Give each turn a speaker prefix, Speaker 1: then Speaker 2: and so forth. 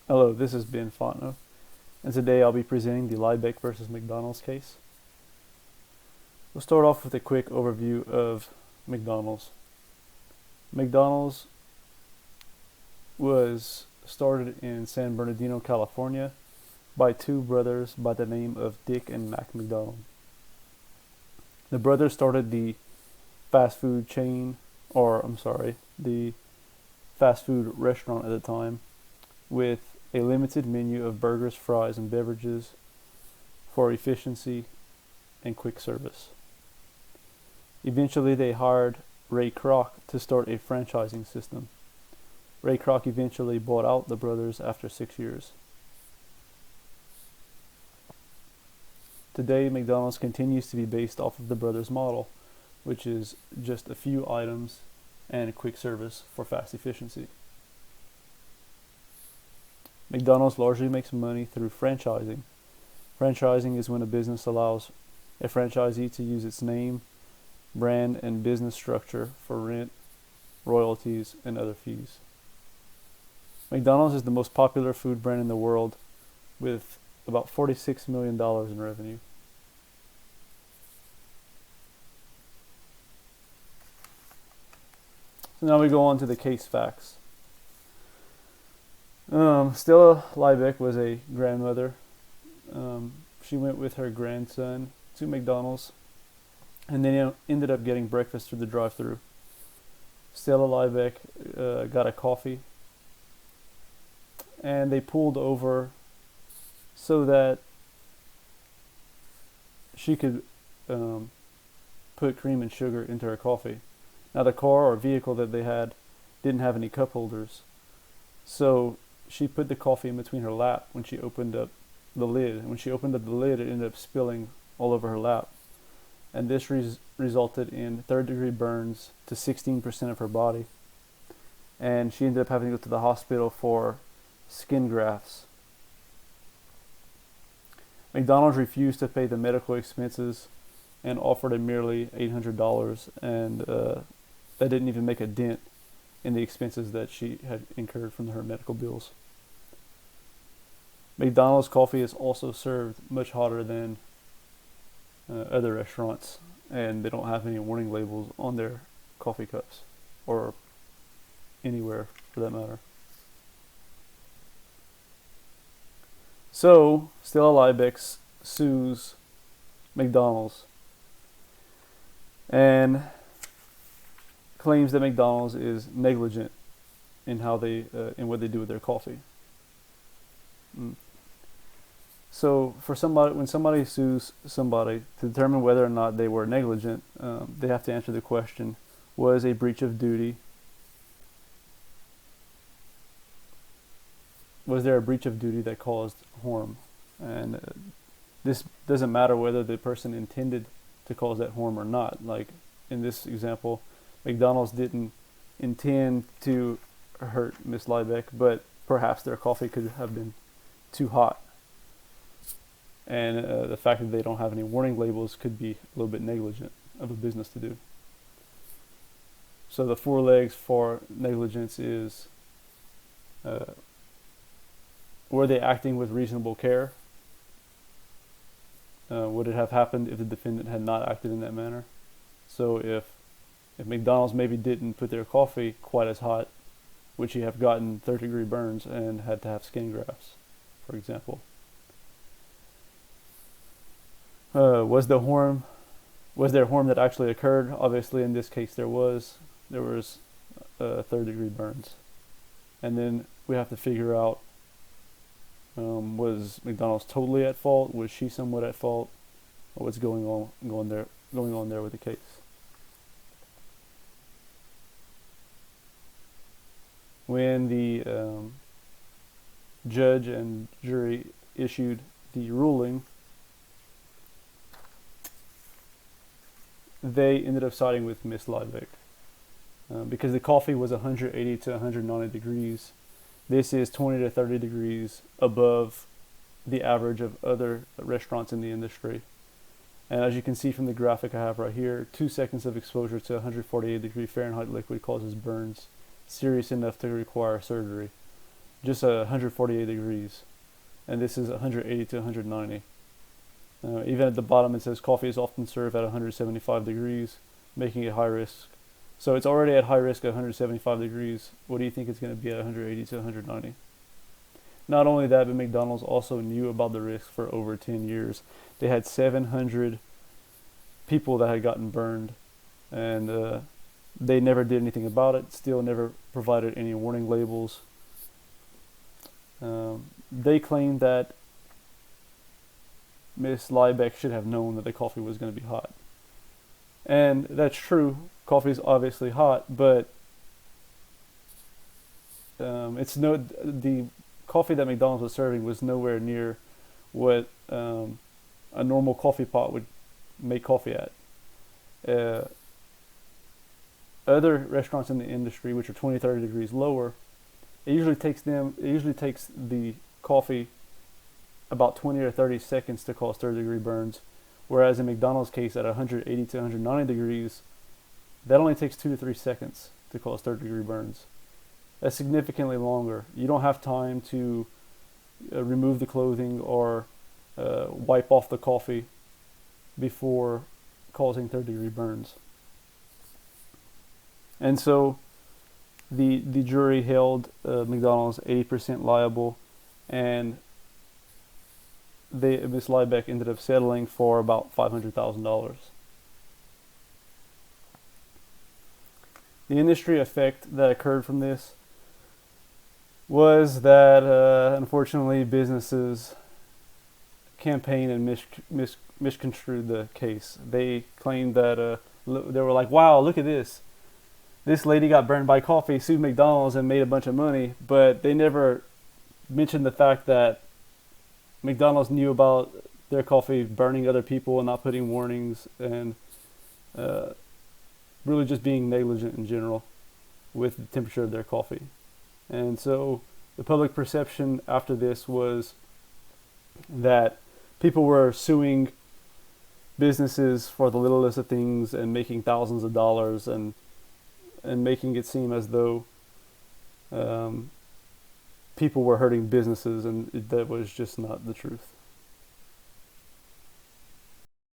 Speaker 1: Hello, this is Ben Fontenot, and today I'll be presenting the Liebeck versus McDonald's case. We'll start off with a quick overview of McDonald's. McDonald's was started in San Bernardino, California by two brothers by the name of Dick and Mac McDonald. The brothers started the fast food the fast food restaurant at the time with a limited menu of burgers, fries, and beverages for efficiency and quick service. Eventually, they hired Ray Kroc to start a franchising system. Ray Kroc eventually bought out the brothers after 6 years. Today, McDonald's continues to be based off of the brothers' model, which is just a few items and a quick service for fast efficiency. McDonald's largely makes money through franchising. Franchising is when a business allows a franchisee to use its name, brand, and business structure for rent, royalties, and other fees. McDonald's is the most popular food brand in the world with about $46 million in revenue. So now we go on to the case facts. Stella Liebeck was a grandmother. She went with her grandson to McDonald's and then ended up getting breakfast through the drive-thru. Stella Liebeck got a coffee and they pulled over so that she could put cream and sugar into her coffee. Now the car or vehicle that they had didn't have any cup holders, so she put the coffee in between her lap when she opened up the lid. And when she opened up the lid, it ended up spilling all over her lap. And this resulted in third-degree burns to 16% of her body. And she ended up having to go to the hospital for skin grafts. McDonald's refused to pay the medical expenses and offered a merely $800, and that didn't even make a dent in the expenses that she had incurred from her medical bills. McDonald's coffee is also served much hotter than other restaurants, and they don't have any warning labels on their coffee cups or anywhere for that matter. So, Stella Liebeck sues McDonald's and claims that McDonald's is negligent in how they in what they do with their coffee. So when somebody sues somebody to determine whether or not they were negligent, they have to answer the question: was a breach of duty? Was there a breach of duty that caused harm? And this doesn't matter whether the person intended to cause that harm or not. Like in this example, McDonald's didn't intend to hurt Miss Liebeck, but perhaps their coffee could have been too hot. And the fact that they don't have any warning labels could be a little bit negligent of a business to do. So the four legs for negligence is, were they acting with reasonable care? Would it have happened if the defendant had not acted in that manner? So if McDonald's maybe didn't put their coffee quite as hot, would she have gotten third-degree burns and had to have skin grafts, for example? Was there harm that actually occurred? Obviously, in this case, there was third-degree burns, and then we have to figure out: was McDonald's totally at fault? Was she somewhat at fault? Or what's going on there with the case? When the judge and jury issued the ruling, they ended up siding with Miss Liebeck because the coffee was 180 to 190 degrees. This is 20 to 30 degrees above the average of other restaurants in the industry. And as you can see from the graphic I have right here, 2 seconds of exposure to 148 degree Fahrenheit liquid causes burns serious enough to require surgery. just 148 degrees, and this is 180 to 190. Even at the bottom it says coffee is often served at 175 degrees, making it high risk. So it's already at high risk at 175 degrees. What do you think it's going to be at 180 to 190? Not only that, but McDonald's also knew about the risk for over 10 years. They had 700 people that had gotten burned, and they never did anything about it, still never provided any warning labels. They claimed that Miss Liebeck should have known that the coffee was going to be hot. And that's true. Coffee is obviously hot, but the coffee that McDonald's was serving was nowhere near what a normal coffee pot would make coffee at. Other restaurants in the industry, which are 20, 30 degrees lower, it usually takes the coffee about 20 or 30 seconds to cause third-degree burns, whereas in McDonald's case, at 180 to 190 degrees, that only takes 2 to 3 seconds to cause third-degree burns. That's significantly longer. You don't have time to remove the clothing or wipe off the coffee before causing third-degree burns. And so the jury held McDonald's 80% liable, and Miss Liebeck ended up settling for about $500,000. The industry effect that occurred from this was that unfortunately businesses campaigned and misconstrued the case. They claimed that they were like, wow, look at this. This lady got burned by coffee, sued McDonald's, and made a bunch of money, but they never mentioned the fact that McDonald's knew about their coffee burning other people and not putting warnings, and really just being negligent in general with the temperature of their coffee. And so the public perception after this was that people were suing businesses for the littlest of things and making thousands of dollars, and making it seem as though people were hurting businesses, and that was just not the truth.